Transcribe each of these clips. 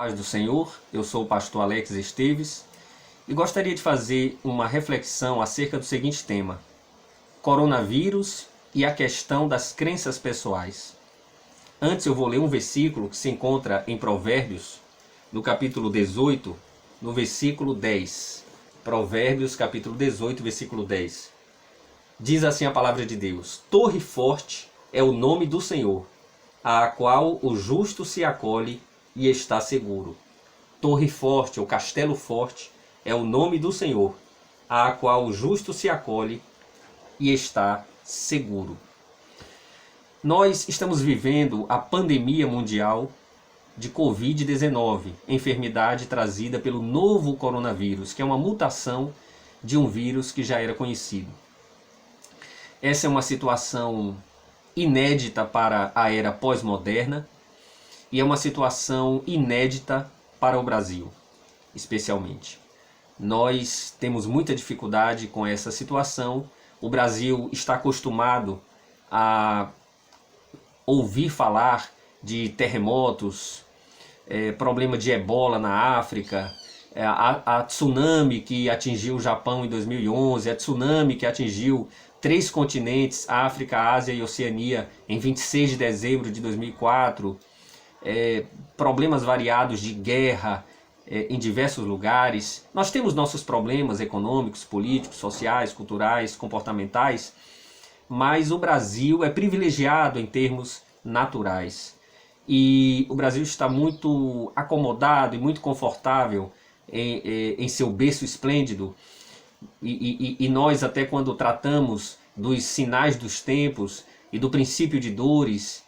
Paz do Senhor, eu sou o pastor Alex Esteves e gostaria de fazer uma reflexão acerca do seguinte tema: coronavírus e a questão das crenças pessoais. Antes eu vou ler um versículo que se encontra em Provérbios, no capítulo 18, no versículo 10. Provérbios, capítulo 18, versículo 10. Diz assim a palavra de Deus: Torre forte é o nome do Senhor, à qual o justo se acolhe e está seguro. Torre forte ou castelo forte é o nome do Senhor, à qual o justo se acolhe e está seguro. Nós estamos vivendo a pandemia mundial de Covid-19, enfermidade trazida pelo novo coronavírus, que é uma mutação de um vírus que já era conhecido. Essa é uma situação inédita para a era pós-moderna e é uma situação inédita para o Brasil, especialmente. Nós temos muita dificuldade com essa situação. O Brasil está acostumado a ouvir falar de terremotos, problema de ebola na África, a tsunami que atingiu o Japão em 2011, a tsunami que atingiu 3 continentes, África, Ásia e Oceania, em 26 de dezembro de 2004, problemas variados de guerra em diversos lugares. Nós temos nossos problemas econômicos, políticos, sociais, culturais, comportamentais, mas o Brasil é privilegiado em termos naturais. E o Brasil está muito acomodado e muito confortável em seu berço esplêndido. E nós, até quando tratamos dos sinais dos tempos e do princípio de dores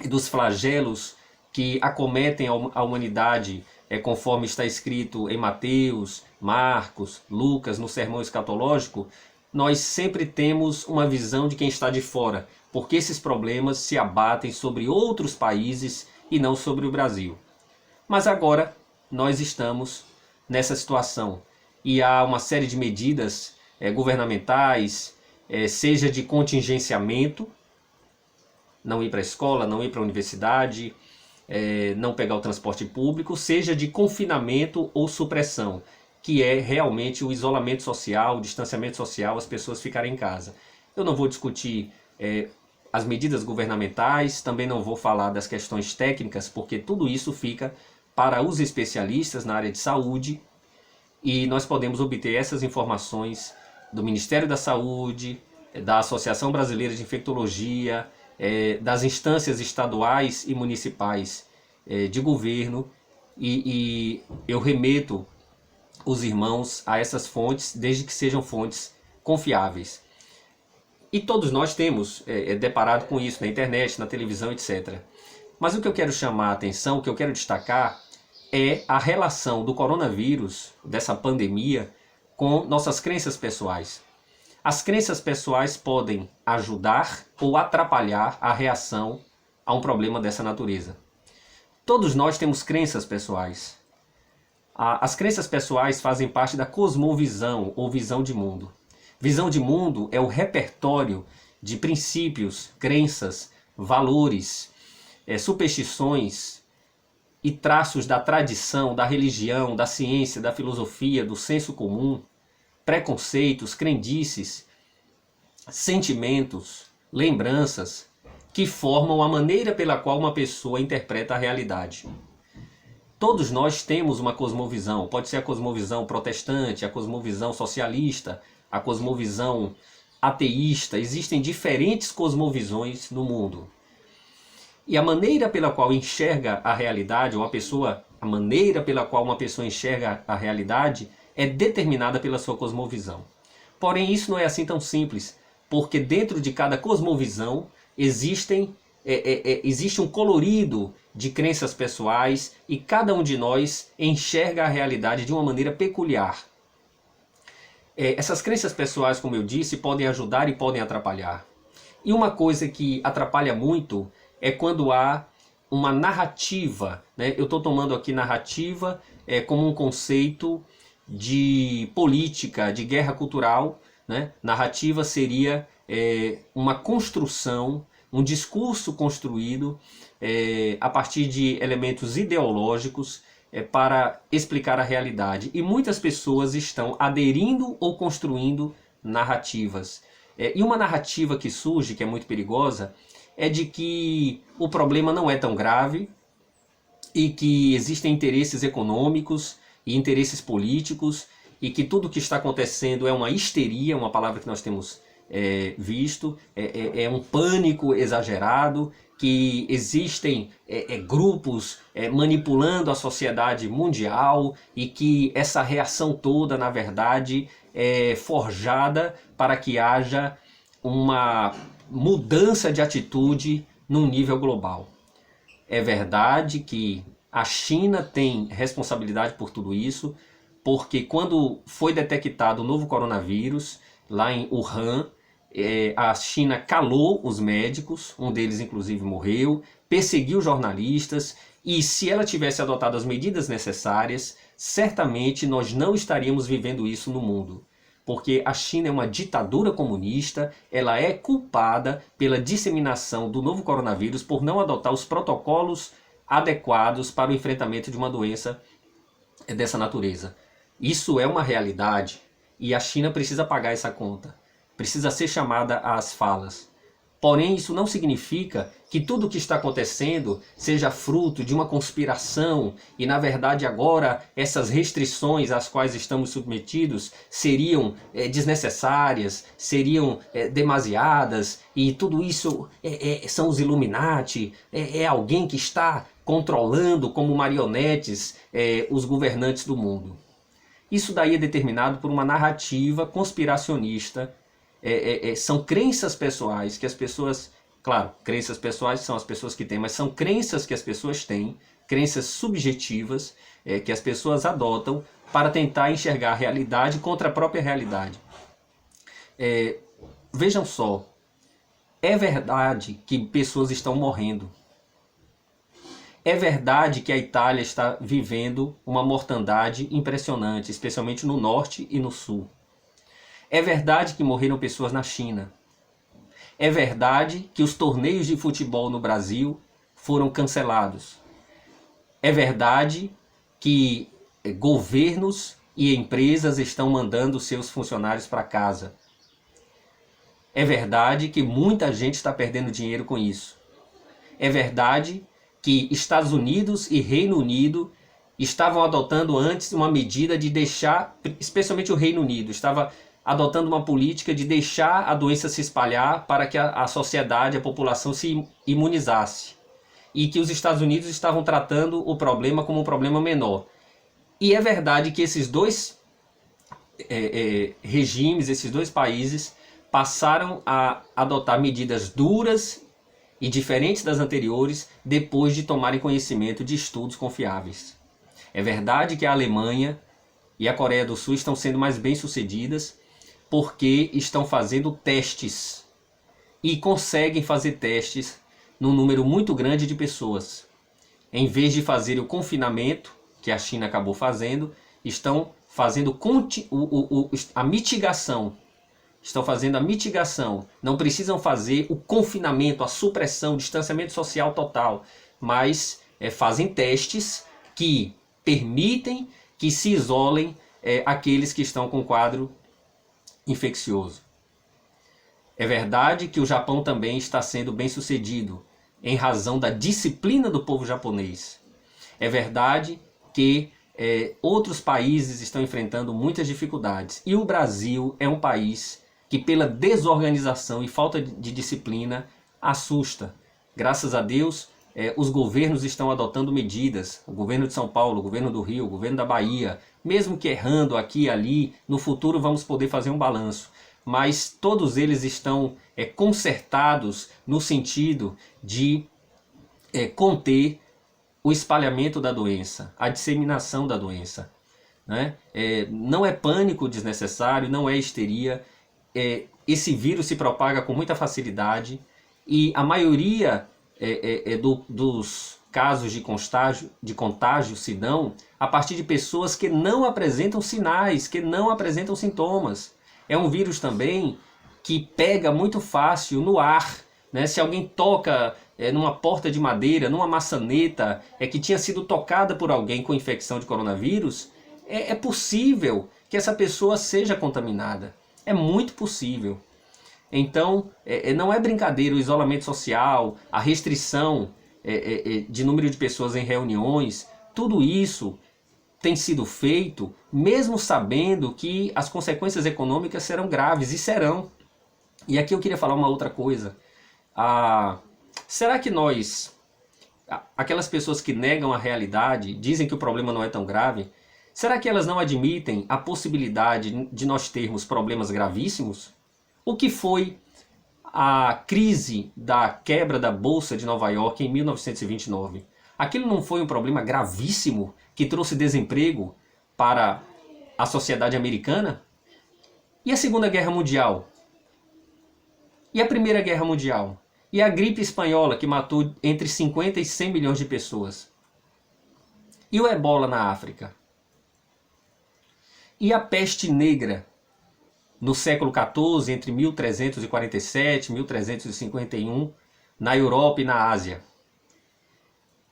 e dos flagelos que acometem a humanidade, conforme está escrito em Mateus, Marcos, Lucas, no sermão escatológico, nós sempre temos uma visão de quem está de fora, porque esses problemas se abatem sobre outros países e não sobre o Brasil. Mas agora nós estamos nessa situação e há uma série de medidas governamentais, seja de contingenciamento, não ir para a escola, não ir para a universidade, não pegar o transporte público, seja de confinamento ou supressão, que é realmente o isolamento social, o distanciamento social, as pessoas ficarem em casa. Eu não vou discutir as medidas governamentais, também não vou falar das questões técnicas, porque tudo isso fica para os especialistas na área de saúde, e nós podemos obter essas informações do Ministério da Saúde, da Associação Brasileira de Infectologia, das instâncias estaduais e municipais de governo, e eu remeto os irmãos a essas fontes, desde que sejam fontes confiáveis. E todos nós temos deparado com isso na internet, na televisão, etc. Mas o que eu quero chamar a atenção, o que eu quero destacar, é a relação do coronavírus, dessa pandemia, com nossas crenças pessoais. As crenças pessoais podem ajudar ou atrapalhar a reação a um problema dessa natureza. Todos nós temos crenças pessoais. As crenças pessoais fazem parte da cosmovisão ou visão de mundo. Visão de mundo é o repertório de princípios, crenças, valores, superstições e traços da tradição, da religião, da ciência, da filosofia, do senso comum, preconceitos, crendices, sentimentos, lembranças, que formam a maneira pela qual uma pessoa interpreta a realidade. Todos nós temos uma cosmovisão, pode ser a cosmovisão protestante, a cosmovisão socialista, a cosmovisão ateísta, existem diferentes cosmovisões no mundo. E a maneira pela qual enxerga a realidade, ou a maneira pela qual uma pessoa enxerga a realidade é determinada pela sua cosmovisão. Porém, isso não é assim tão simples, porque dentro de cada cosmovisão existe um colorido de crenças pessoais e cada um de nós enxerga a realidade de uma maneira peculiar. Essas crenças pessoais, como eu disse, podem ajudar e podem atrapalhar. E uma coisa que atrapalha muito é quando há uma narrativa, né? Eu estou tomando aqui narrativa como um conceito de política, de guerra cultural, né? Narrativa seria uma construção, um discurso construído a partir de elementos ideológicos para explicar a realidade. E muitas pessoas estão aderindo ou construindo narrativas. E uma narrativa que surge, que é muito perigosa, é de que o problema não é tão grave e que existem interesses econômicos e interesses políticos e que tudo o que está acontecendo é uma histeria, uma palavra que nós temos visto, é um pânico exagerado, que existem grupos manipulando a sociedade mundial e que essa reação toda, na verdade, é forjada para que haja uma mudança de atitude num nível global. É verdade que a China tem responsabilidade por tudo isso, porque quando foi detectado o novo coronavírus, lá em Wuhan, a China calou os médicos, um deles inclusive morreu, perseguiu jornalistas, e se ela tivesse adotado as medidas necessárias, certamente nós não estaríamos vivendo isso no mundo. Porque a China é uma ditadura comunista, ela é culpada pela disseminação do novo coronavírus por não adotar os protocolos adequados para o enfrentamento de uma doença dessa natureza. Isso é uma realidade e a China precisa pagar essa conta, precisa ser chamada às falas. Porém, isso não significa que tudo o que está acontecendo seja fruto de uma conspiração e, na verdade, agora essas restrições às quais estamos submetidos seriam desnecessárias, seriam demasiadas e tudo isso são os Illuminati, é alguém que está controlando como marionetes os governantes do mundo. Isso daí é determinado por uma narrativa conspiracionista. São crenças pessoais que as pessoas, claro, crenças pessoais são as pessoas que têm, mas são crenças que as pessoas têm, crenças subjetivas que as pessoas adotam para tentar enxergar a realidade contra a própria realidade. Vejam só, é verdade que pessoas estão morrendo. É verdade que a Itália está vivendo uma mortandade impressionante, especialmente no norte e no sul. É verdade que morreram pessoas na China. É verdade que os torneios de futebol no Brasil foram cancelados. É verdade que governos e empresas estão mandando seus funcionários para casa. É verdade que muita gente está perdendo dinheiro com isso. É verdade que Estados Unidos e Reino Unido estavam adotando antes uma medida de deixar, especialmente o Reino Unido, estava adotando uma política de deixar a doença se espalhar para que a sociedade, a população se imunizasse. E que os Estados Unidos estavam tratando o problema como um problema menor. E é verdade que esses dois regimes, esses dois países, passaram a adotar medidas duras e diferentes das anteriores depois de tomarem conhecimento de estudos confiáveis. É verdade que a Alemanha e a Coreia do Sul estão sendo mais bem-sucedidas porque estão fazendo testes e conseguem fazer testes num número muito grande de pessoas. Em vez de fazer o confinamento, que a China acabou fazendo, estão fazendo a mitigação. Estão fazendo a mitigação. Não precisam fazer o confinamento, a supressão, o distanciamento social total, mas fazem testes que permitem que se isolem aqueles que estão com quadro infeccioso. É verdade que o Japão também está sendo bem sucedido em razão da disciplina do povo japonês. É verdade que outros países estão enfrentando muitas dificuldades. E o Brasil é um país que, pela desorganização e falta de disciplina, assusta. Graças a Deus, os governos estão adotando medidas. O governo de São Paulo, o governo do Rio, o governo da Bahia, mesmo que errando aqui e ali, no futuro vamos poder fazer um balanço. Mas todos eles estão consertados no sentido de conter o espalhamento da doença, a disseminação da doença. Né? Não é pânico desnecessário, não é histeria. Esse vírus se propaga com muita facilidade e a maioria dos casos de contágio se dão a partir de pessoas que não apresentam sinais, que não apresentam sintomas. É um vírus também que pega muito fácil no ar, né? Se alguém toca numa porta de madeira, numa maçaneta, que tinha sido tocada por alguém com infecção de coronavírus, é possível que essa pessoa seja contaminada. É muito possível. Então, não é brincadeira o isolamento social, a restrição de número de pessoas em reuniões, tudo isso tem sido feito mesmo sabendo que as consequências econômicas serão graves, e serão. E aqui eu queria falar uma outra coisa. Será que aquelas pessoas que negam a realidade, dizem que o problema não é tão grave, será que elas não admitem a possibilidade de nós termos problemas gravíssimos? O que foi a crise da quebra da Bolsa de Nova York em 1929? Aquilo não foi um problema gravíssimo que trouxe desemprego para a sociedade americana? E a Segunda Guerra Mundial? E a Primeira Guerra Mundial? E a gripe espanhola, que matou entre 50 e 100 milhões de pessoas? E o ebola na África? E a peste negra no século XIV, entre 1347 e 1351, na Europa e na Ásia?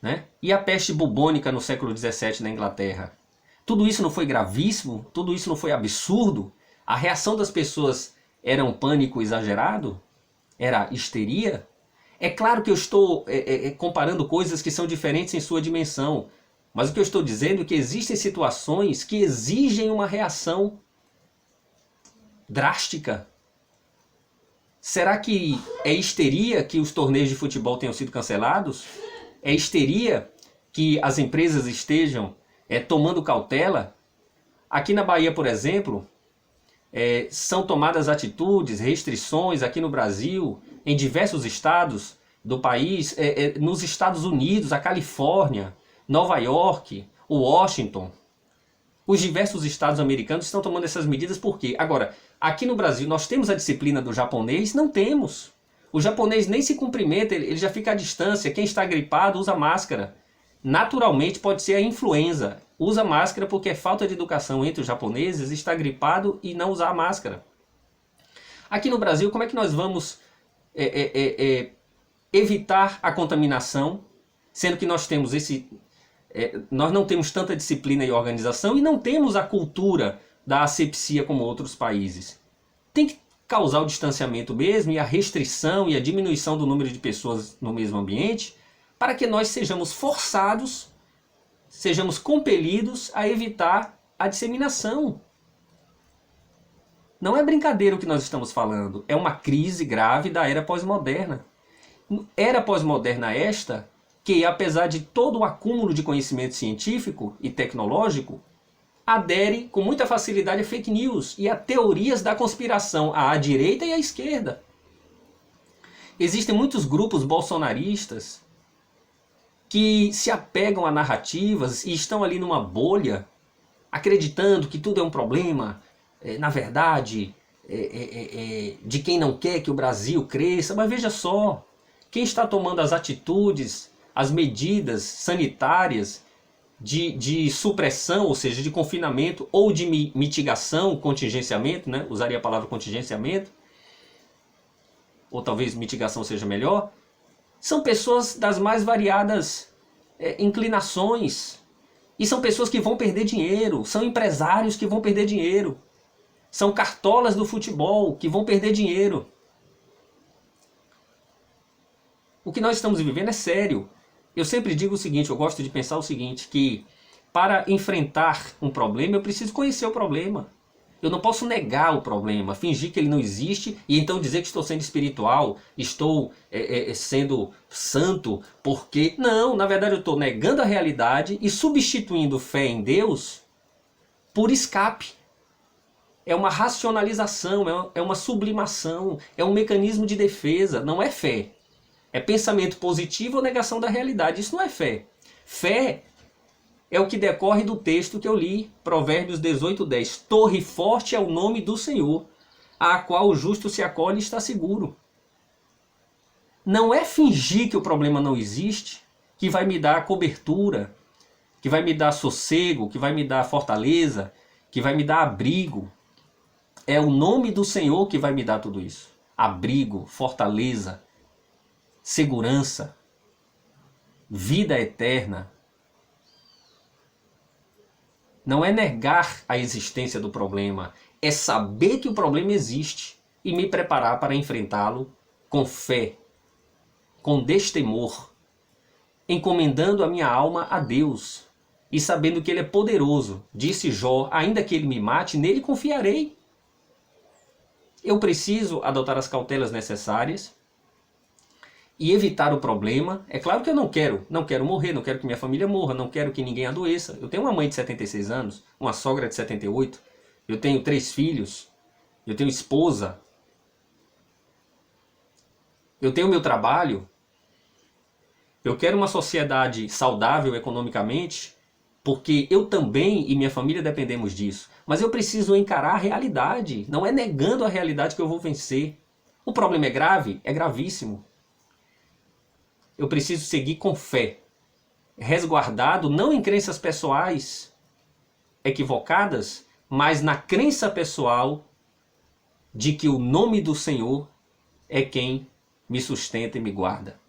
Né? E a peste bubônica no século XVII na Inglaterra? Tudo isso não foi gravíssimo? Tudo isso não foi absurdo? A reação das pessoas era um pânico exagerado? Era histeria? É claro que eu estou comparando coisas que são diferentes em sua dimensão, mas o que eu estou dizendo é que existem situações que exigem uma reação drástica. Será que é histeria que os torneios de futebol tenham sido cancelados? É histeria que as empresas estejam tomando cautela? Aqui na Bahia, por exemplo, são tomadas atitudes, restrições aqui no Brasil, em diversos estados do país, nos Estados Unidos, a Califórnia, Nova York, Washington. Os diversos estados americanos estão tomando essas medidas por quê? Agora, aqui no Brasil, nós temos a disciplina do japonês? Não temos. O japonês nem se cumprimenta, ele já fica à distância. Quem está gripado usa máscara. Naturalmente pode ser a influenza. Usa máscara porque é falta de educação entre os japoneses estar gripado e não usar máscara. Aqui no Brasil, como é que nós vamos evitar a contaminação, sendo que nós temos nós não temos tanta disciplina e organização e não temos a cultura da asepsia como outros países? Tem que causar o distanciamento mesmo e a restrição e a diminuição do número de pessoas no mesmo ambiente para que nós sejamos forçados, sejamos compelidos a evitar a disseminação. Não é brincadeira o que nós estamos falando, é uma crise grave da era pós-moderna. Era pós-moderna esta que, apesar de todo o acúmulo de conhecimento científico e tecnológico, adere com muita facilidade a fake news e a teorias da conspiração à direita e à esquerda. Existem muitos grupos bolsonaristas que se apegam a narrativas e estão ali numa bolha, acreditando que tudo é um problema, na verdade, de quem não quer que o Brasil cresça. Mas veja só, quem está tomando as atitudes, as medidas sanitárias de supressão, ou seja, de confinamento ou de mitigação, contingenciamento, né? Usaria a palavra contingenciamento, ou talvez mitigação seja melhor, são pessoas das mais variadas inclinações. E são pessoas que vão perder dinheiro, são empresários que vão perder dinheiro, são cartolas do futebol que vão perder dinheiro. O que nós estamos vivendo é sério. Eu sempre digo o seguinte, eu gosto de pensar o seguinte, que para enfrentar um problema eu preciso conhecer o problema. Eu não posso negar o problema, fingir que ele não existe e então dizer que estou sendo espiritual, estou sendo santo, porque... Não, na verdade eu estou negando a realidade e substituindo fé em Deus por escape. É uma racionalização, é uma sublimação, é um mecanismo de defesa, não é fé. É pensamento positivo ou negação da realidade. Isso não é fé. Fé é o que decorre do texto que eu li, Provérbios 18:10. Torre forte é o nome do Senhor, a qual o justo se acolhe e está seguro. Não é fingir que o problema não existe que vai me dar cobertura, que vai me dar sossego, que vai me dar fortaleza, que vai me dar abrigo. É o nome do Senhor que vai me dar tudo isso. Abrigo, fortaleza, segurança, vida eterna, não é negar a existência do problema, é saber que o problema existe e me preparar para enfrentá-lo com fé, com destemor, encomendando a minha alma a Deus e sabendo que Ele é poderoso. Disse Jó, ainda que Ele me mate, nele confiarei. Eu preciso adotar as cautelas necessárias e evitar o problema. É claro que eu não quero morrer, não quero que minha família morra, não quero que ninguém adoeça. Eu tenho uma mãe de 76 anos, uma sogra de 78, eu tenho 3 filhos, eu tenho esposa, eu tenho meu trabalho. Eu quero uma sociedade saudável economicamente, porque eu também e minha família dependemos disso. Mas eu preciso encarar a realidade, não é negando a realidade que eu vou vencer. O problema é grave? É gravíssimo. Eu preciso seguir com fé, resguardado não em crenças pessoais equivocadas, mas na crença pessoal de que o nome do Senhor é quem me sustenta e me guarda.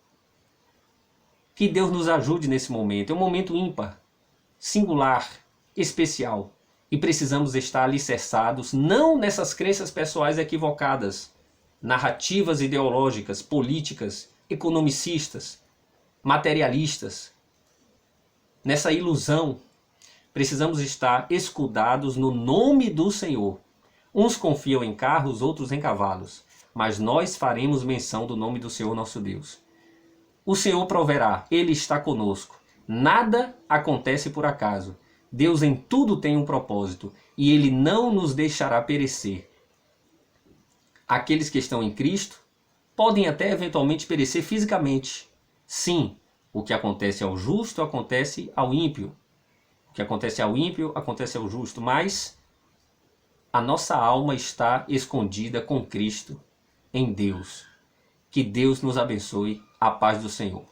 Que Deus nos ajude nesse momento. É um momento ímpar, singular, especial. E precisamos estar alicerçados não nessas crenças pessoais equivocadas, narrativas ideológicas, políticas, economicistas, materialistas. Nessa ilusão, precisamos estar escudados no nome do Senhor. Uns confiam em carros, outros em cavalos, mas nós faremos menção do nome do Senhor nosso Deus. O Senhor proverá, Ele está conosco. Nada acontece por acaso. Deus em tudo tem um propósito e Ele não nos deixará perecer. Aqueles que estão em Cristo podem até eventualmente perecer fisicamente. Sim, o que acontece ao justo acontece ao ímpio. O que acontece ao ímpio acontece ao justo, mas a nossa alma está escondida com Cristo em Deus. Que Deus nos abençoe. A paz do Senhor.